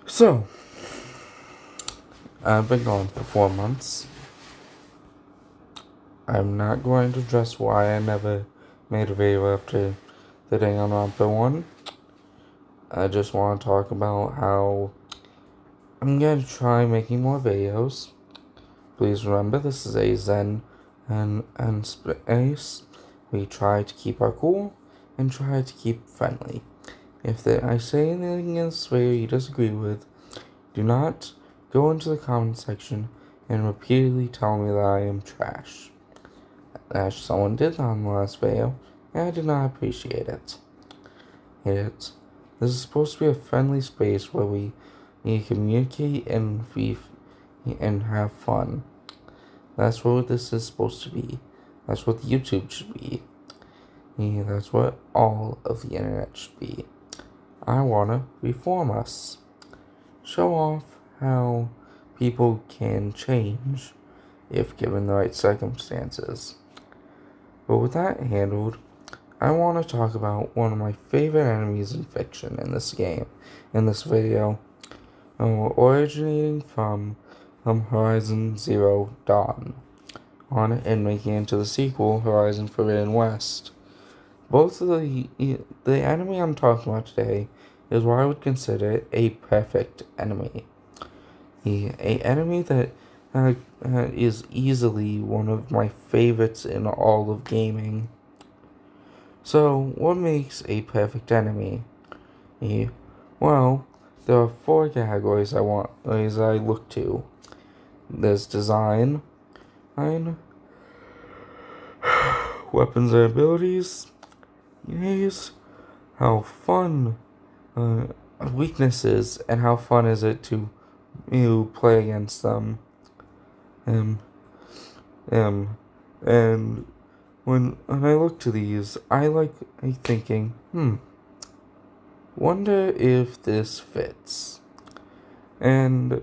So, I've been gone for 4 months. I'm not going to address why I never made a video after the day on Rampa 1. I just want to talk about how I'm going to try making more videos. Please remember, this is a Zen and space. We try to keep our cool and try to keep friendly. If I say anything in this video you disagree with, do not go into the comment section and repeatedly tell me that I am trash. As someone did on the last video, and I did not appreciate it. This is supposed to be a friendly space where we communicate and have fun. That's what this is supposed to be. That's what YouTube should be. That's what all of the internet should be. I wanna reform us. Show off how people can change if given the right circumstances. But with that handled, I want to talk about one of my favorite enemies in fiction in this video, originating from Horizon Zero Dawn, and making it into the sequel, Horizon Forbidden West. Both of the enemy I'm talking about today is what I would consider a perfect enemy. An enemy that is easily one of my favorites in all of gaming. So, what makes a perfect enemy? Well, there are 4 categories I look to. There's design, weapons and abilities, how fun, weaknesses, and how fun is it to play against them. And when I look to these, I like thinking, wonder if this fits. And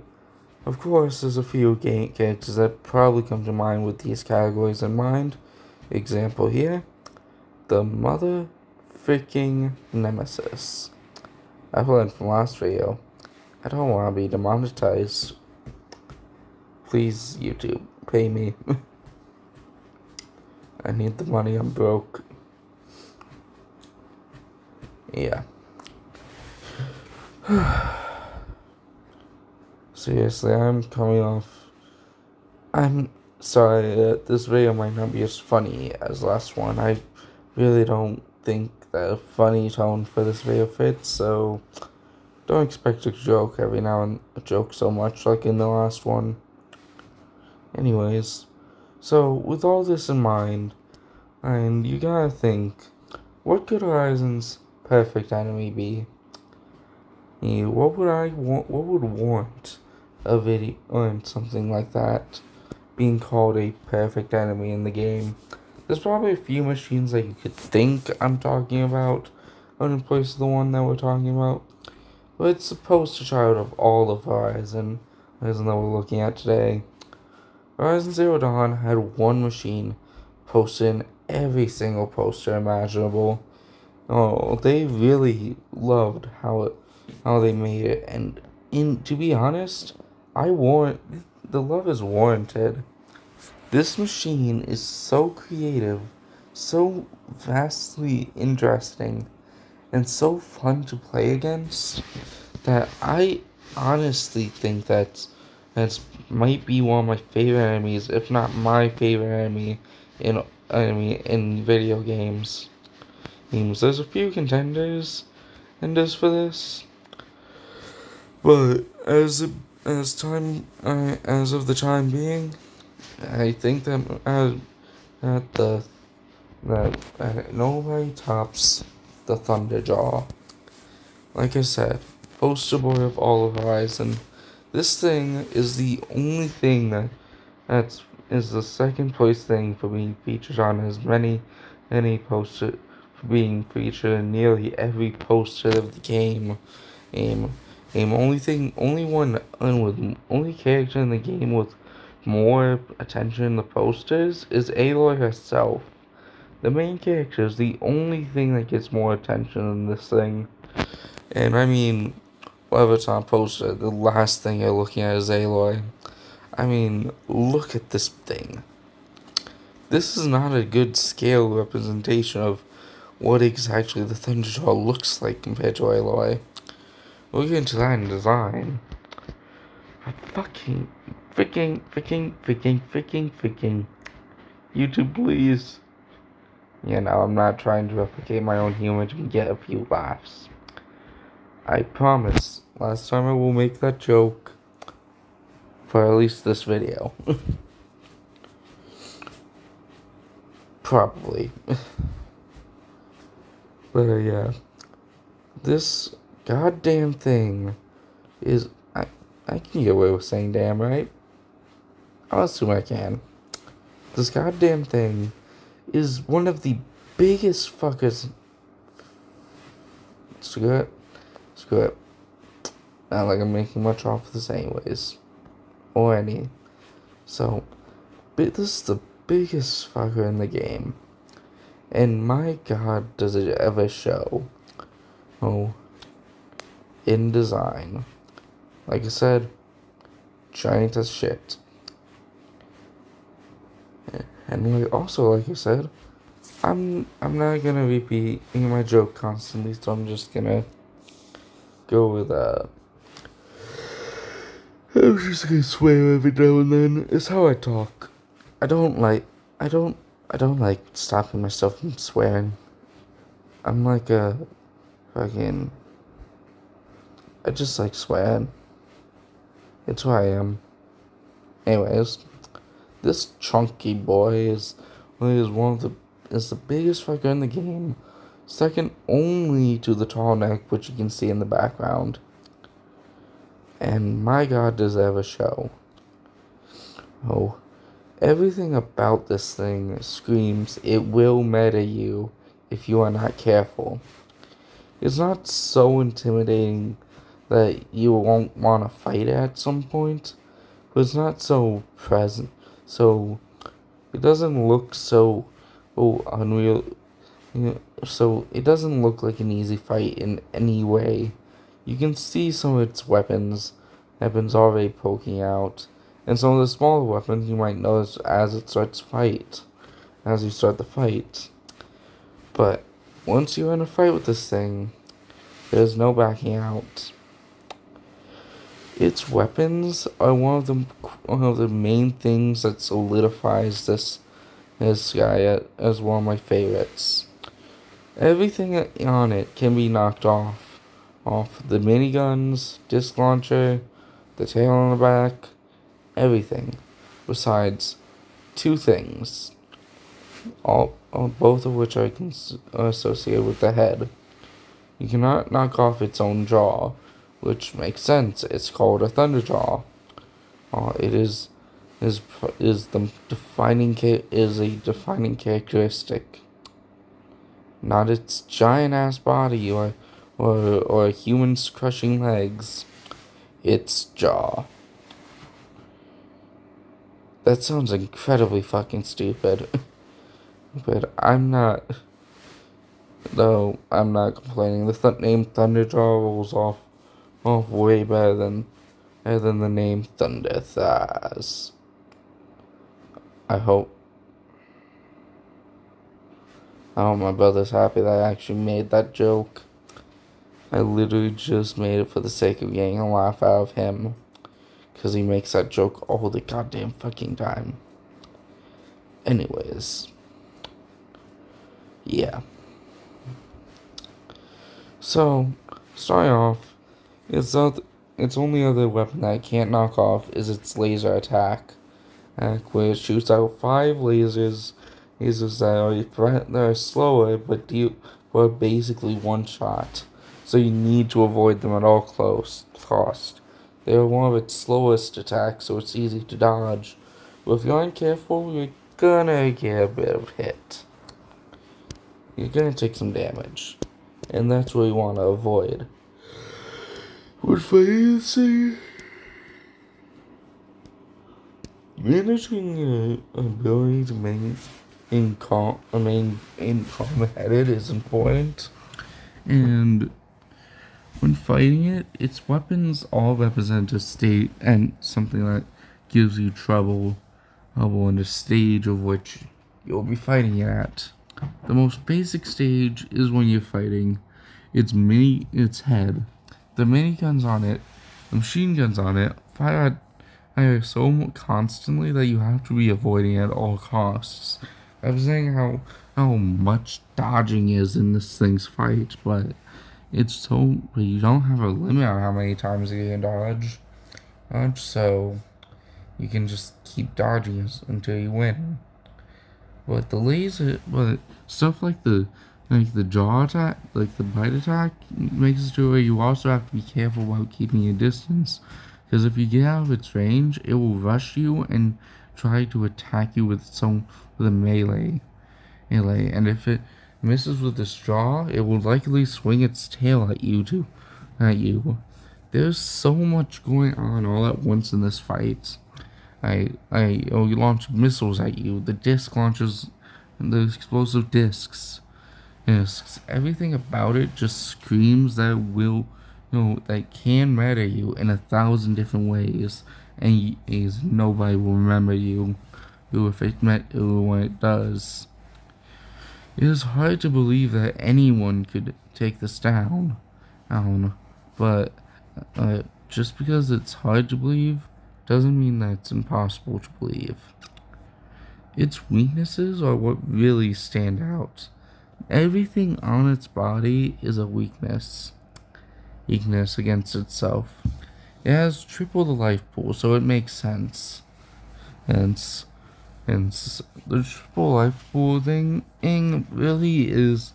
of course, there's a few game characters that probably come to mind with these categories in mind. Example here, the mother freaking Nemesis. I've learned from last video, I don't want to be demonetized. Please, YouTube, pay me. I need the money, I'm broke. Yeah. Seriously, I'm sorry that this video might not be as funny as last one. I really don't think that a funny tone for this video fits, so don't expect a joke every now and a joke so much like in the last one. Anyways, so with all this in mind, and you gotta think, what could Horizon's perfect enemy be? What would warrant a video or something like that being called a perfect enemy in the game? There's probably a few machines that you could think I'm talking about in place of the one that we're talking about, but it's the poster child of all of Horizon that we're looking at today. Horizon Zero Dawn had one machine posted in every single poster imaginable. Oh, they really loved how they made it, and to be honest, the love is warranted. This machine is so creative, so vastly interesting, and so fun to play against that I honestly think that might be one of my favorite enemies, if not my favorite enemy in video games. There's a few contenders for this, but as of the time being, I think that nobody tops the Thunderjaw. Like I said, poster boy of all of Horizon. This thing is the only thing that is the second place thing for being featured on as many poster, for being featured in nearly every poster of the game. Only character in the game with more attention in the posters is Aloy herself. The main character is the only thing that gets more attention in this thing. And I mean, whatever Tom posted, the last thing you're looking at is Aloy. I mean, look at this thing. This is not a good scale representation of what exactly the Thunderjaw looks like compared to Aloy. Look into that in design. Freaking. YouTube, please. You know, I'm not trying to replicate my own humor to get a few laughs. I promise, last time I will make that joke for at least this video. Probably. But yeah. This goddamn thing is... I can get away with saying damn, right? I'll assume I can. This goddamn thing is one of the biggest fuckers... Screw it. Not like I'm making much off of this anyways. Or any. So, this is the biggest fucker in the game. And my god, does it ever show. Oh. In design. Like I said, giant as shit. And also, like I said, I'm not gonna repeat my joke constantly, so I'm just gonna go with I'm just gonna swear every now and then. It's how I talk. I don't like stopping myself from swearing. I'm like a fucking... I just like swearing. It's who I am. Anyways, this chunky boy is the biggest fucker in the game, second only to the tall neck, which you can see in the background. And my god, does it ever show. Oh, everything about this thing screams it will meta you if you are not careful. It's not so intimidating that you won't want to fight at some point, but it's not so present, so it doesn't look so unreal, so it doesn't look like an easy fight in any way. You can see some of its weapons already poking out, and some of the smaller weapons you might notice as you start the fight. But once you're in a fight with this thing, there's no backing out. Its weapons are one of the main things that solidifies this guy as one of my favorites. Everything on it can be knocked off the miniguns, disc launcher, the tail on the back, everything, besides two things, both of which are associated with the head. You cannot knock off its own jaw, which makes sense. It's called a Thunderjaw. It is a defining characteristic, not its giant ass body or a human's crushing legs. Its jaw. That sounds incredibly fucking stupid. But I'm not complaining. The name Thunderjaw rolls off way better than the name Thunder Thighs. I hope my brother's happy that I actually made that joke. I literally just made it for the sake of getting a laugh out of him, because he makes that joke all the goddamn fucking time. Anyways, yeah. So, starting off, its only other weapon that I can't knock off is its laser attack, where it shoots out 5 lasers that are slower but basically one shot. So you need to avoid them at all cost. They are one of its slowest attacks, so it's easy to dodge. But if you aren't careful, you're gonna get a bit of hit. You're gonna take some damage. And that's what you want to avoid. What's funny to say, managing ability to remain calm-headed is important. And when fighting it, its weapons all represent a state and something that gives you trouble in the stage of which you'll be fighting it at. The most basic stage is when you're fighting its head. The miniguns on it, the machine guns on it, fire so constantly that you have to be avoiding at all costs. I was saying how much dodging is in this thing's fight, but you don't have a limit on how many times you can dodge. So you can just keep dodging until you win. But stuff like the jaw attack, like the bite attack, makes it to where you also have to be careful about keeping your distance. Because if you get out of its range, it will rush you and try to attack you with a melee. And if it misses with its jaw, it will likely swing its tail at you. There's so much going on all at once in this fight. It'll launch missiles at you. The disc launches the explosive discs. Everything about it just screams that that can murder you in 1,000 different ways, and nobody will remember you if it met you when it does. It is hard to believe that anyone could take this down, but just because it's hard to believe doesn't mean that it's impossible to believe. Its weaknesses are what really stand out. Everything on its body is a weakness against itself. It has triple the life pool, so it makes sense. And the triple life pool thing really is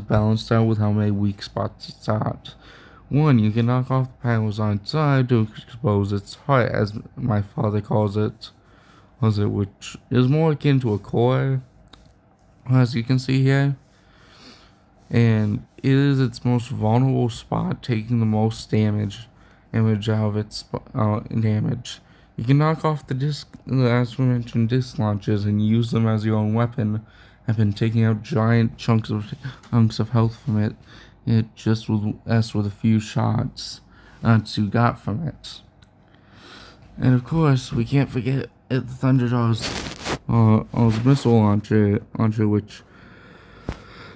balanced out with how many weak spots it's at. One, you can knock off the panels on its side to expose its heart, as my father calls it, which is more akin to a core, as you can see here. And it is its most vulnerable spot, taking the most damage out of its damage. You can knock off the disc, as we mentioned, disc launchers, and use them as your own weapon. I've been taking out giant chunks of health from it. It just with a few shots you got from it. And of course, we can't forget the Thunderjaw's missile launcher, which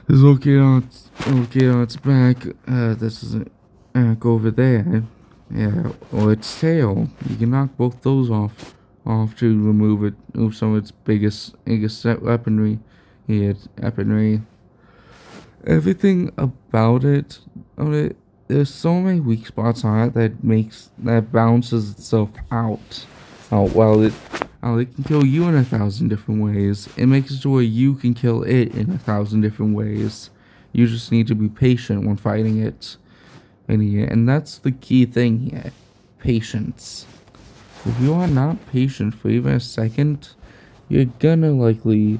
is located on its back. This is over there. Yeah, or its tail. You can knock both those off to remove some of its biggest weaponry. Everything about it, there's so many weak spots on it that balances itself out. While it can kill you in 1,000 different ways, it makes it to where you can kill it in 1,000 different ways. You just need to be patient when fighting it. And that's the key thing here. Patience. If you are not patient for even a second, you're gonna likely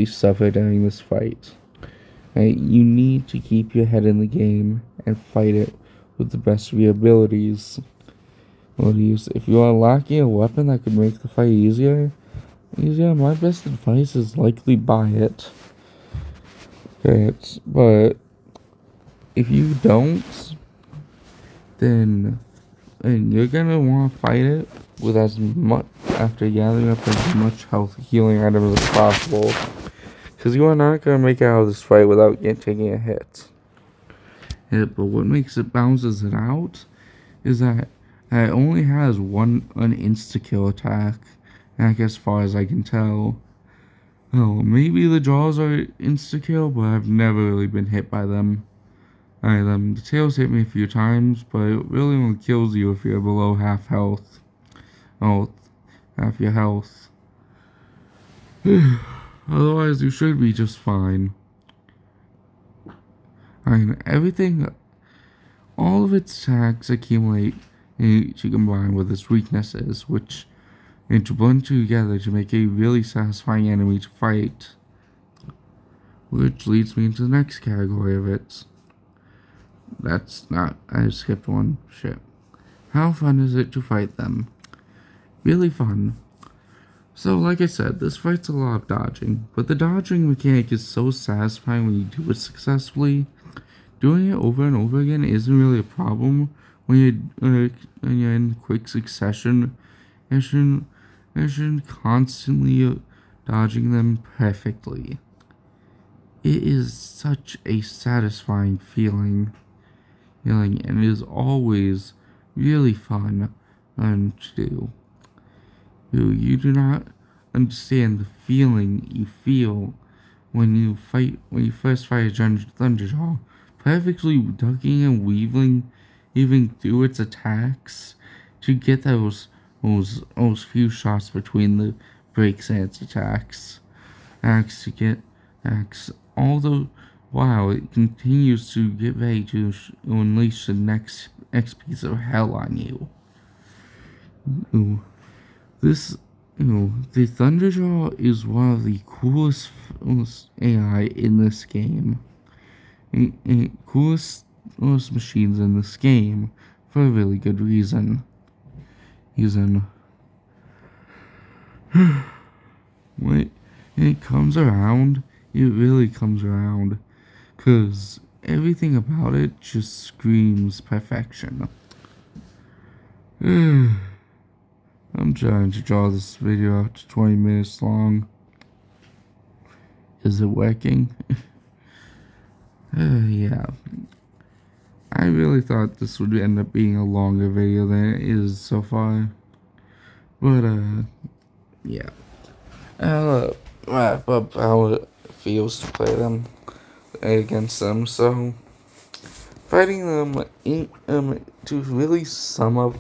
suffer during this fight. You need to keep your head in the game and fight it with the best of your abilities. If you are lacking a weapon that could make the fight easier, my best advice is likely buy it. But if you don't, then you're gonna want to fight it with after gathering up as much health healing items as possible. Because you are not going to make it out of this fight without taking a hit. But what makes it bounces it out is that it only has an insta-kill attack, as far as I can tell. Maybe the jaws are insta-kill, but I've never really been hit by them. The tails hit me a few times, but it really only kills you if you're below half health. Half your health. Otherwise, you should be just fine. All of its attacks accumulate to combine with its weaknesses, and to blend together to make a really satisfying enemy to fight. Which leads me into the next category of it. I skipped one. Shit. How fun is it to fight them? Really fun. So, like I said, this fight's a lot of dodging, but the dodging mechanic is so satisfying when you do it successfully. doing it over and over again isn't really a problem when you're in quick succession and constantly dodging them perfectly. It is such a satisfying feeling, and it is always really fun to do. You do not understand the feeling you feel when you first fight a Thunderjaw, perfectly ducking and weaving through its attacks to get those few shots between the breaks and its attacks. All the while it continues to get ready to unleash the next piece of hell on you. The Thunderjaw is one of the coolest AI in this game. Coolest machines in this game for a really good reason. When it comes around, it really comes around, 'cause everything about it just screams perfection. I'm trying to draw this video out to 20 minutes long. Is it working? Yeah. I really thought this would end up being a longer video than it is so far. But, yeah. I'll wrap up how it feels to play them against them. So, fighting them, to really sum up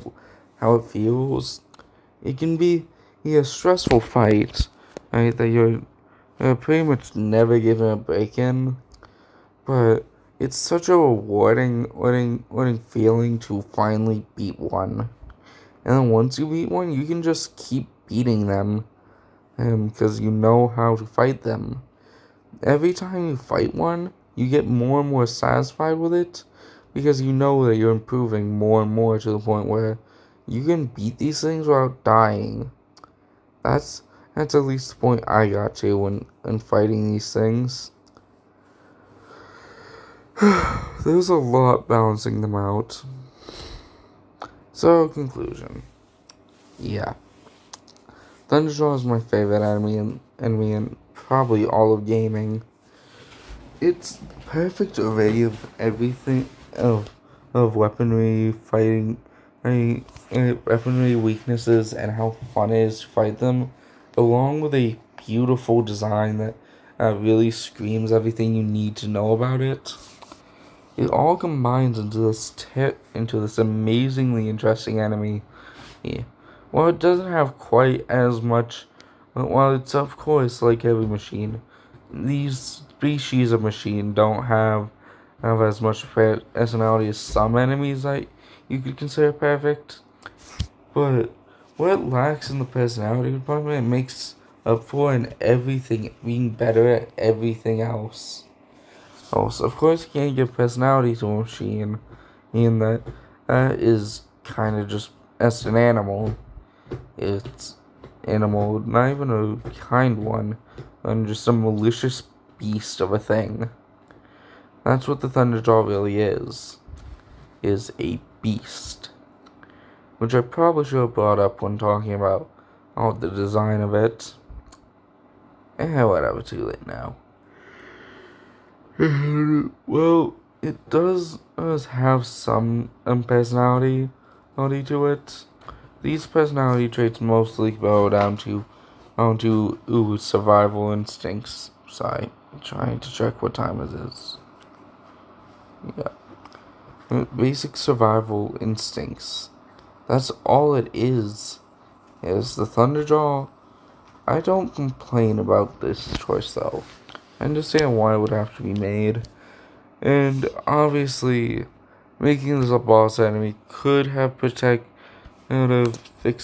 how it feels, it can be a stressful fight, right, that you're pretty much never given a break in, but it's such a rewarding feeling to finally beat one. And then once you beat one, you can just keep beating them, because you know how to fight them. Every time you fight one, you get more and more satisfied with it, because you know that you're improving more and more to the point where you can beat these things without dying. That's at least the point I got to when fighting these things. There's a lot balancing them out. So, conclusion. Yeah. Thunderjaw is my favorite enemy in probably all of gaming. It's the perfect array of everything, of weaponry, fighting, weaponry weaknesses, and how fun it is to fight them, along with a beautiful design that really screams everything you need to know about it. It all combines into this amazingly interesting enemy. Yeah. While it doesn't have quite as much, while it's of course like every machine, these species of machine don't have as much personality as some enemies that you could consider perfect. But what it lacks in the personality department, it makes up for in everything, being better at everything else. Also, of course, you can't give personality to a machine, meaning that is kind of just as an animal. It's animal, not even a kind one, and just a malicious beast of a thing. That's what the Thunderjaw really is a beast. Which I probably should have brought up when talking about the design of it. Whatever, too late now. Well, it does have some personality to it. These personality traits mostly boil down to survival instincts. Sorry, I'm trying to check what time it is. Yeah, basic survival instincts. That's all it is the Thunderjaw. I don't complain about this choice though. I understand why it would have to be made, and obviously, making this a boss enemy could have fixed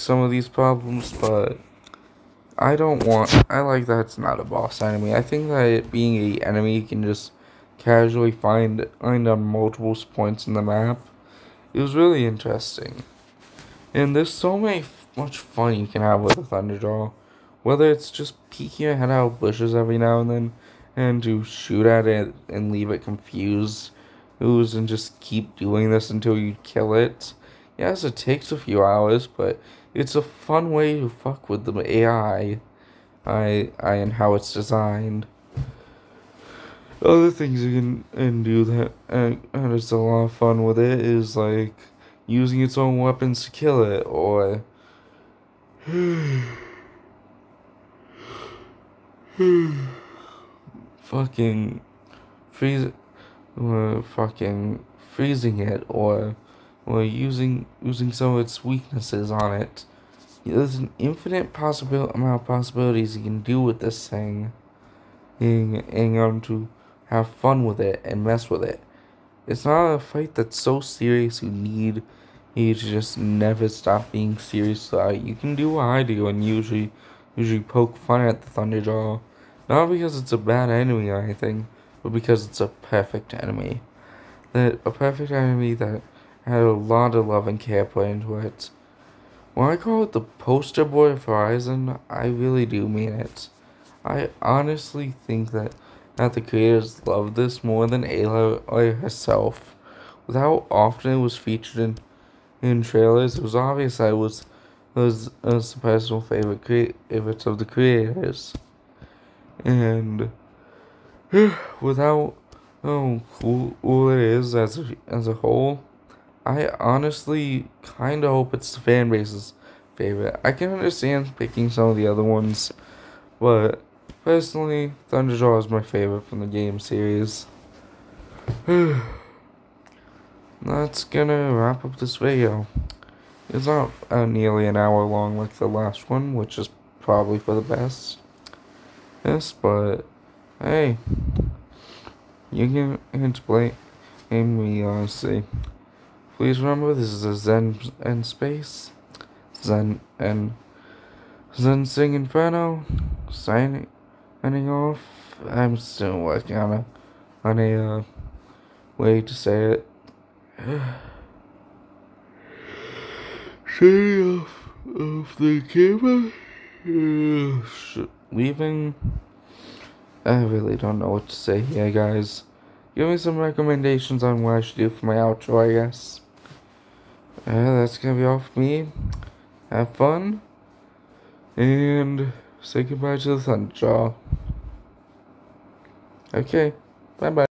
some of these problems, but I like that it's not a boss enemy. I think that it being an enemy you can just casually find on multiple points in the map, it was really interesting. And there's so much fun you can have with a Thunderjaw, whether it's just peeking your head out of bushes every now and then, and to shoot at it and leave it confused, ooze and just keep doing this until you kill it. Yes, it takes a few hours, but it's a fun way to fuck with the AI. And how it's designed. Other things you can do that and it's a lot of fun with it is like using its own weapons to kill it, or fucking freeze, or fucking freezing it, or using some of its weaknesses on it. There's an infinite amount of possibilities you can do with this thing, and to have fun with it and mess with it. It's not a fight that's so serious you to just never stop being serious. You can do what I do and usually poke fun at the Thunderjaw. Not because it's a bad enemy or anything, but because it's a perfect enemy. A perfect enemy that had a lot of love and care put into it. When I call it the poster boy of Horizon, I really do mean it. I honestly think that the creators loved this more than Aloy herself. With how often it was featured in trailers, it was obvious that it was the personal favorites of the creators. And with how cool it is as a whole, I honestly kind of hope it's the fan base's favorite. I can understand picking some of the other ones, but personally, Thunderjaw is my favorite from the game series. That's gonna wrap up this video. It's not nearly an hour long like the last one, which is probably for the best. Yes, but hey, you can explain me honestly. Please remember, this is a Zen and space. Zen Sing Inferno. Signing off. I'm still working on a way to say it. Shutting off the camera. Leaving. I really don't know what to say here, guys. Give me some recommendations on what I should do for my outro, I guess. That's gonna be all for me. Have fun. And say goodbye to the Thunderjaw. Okay. Bye bye.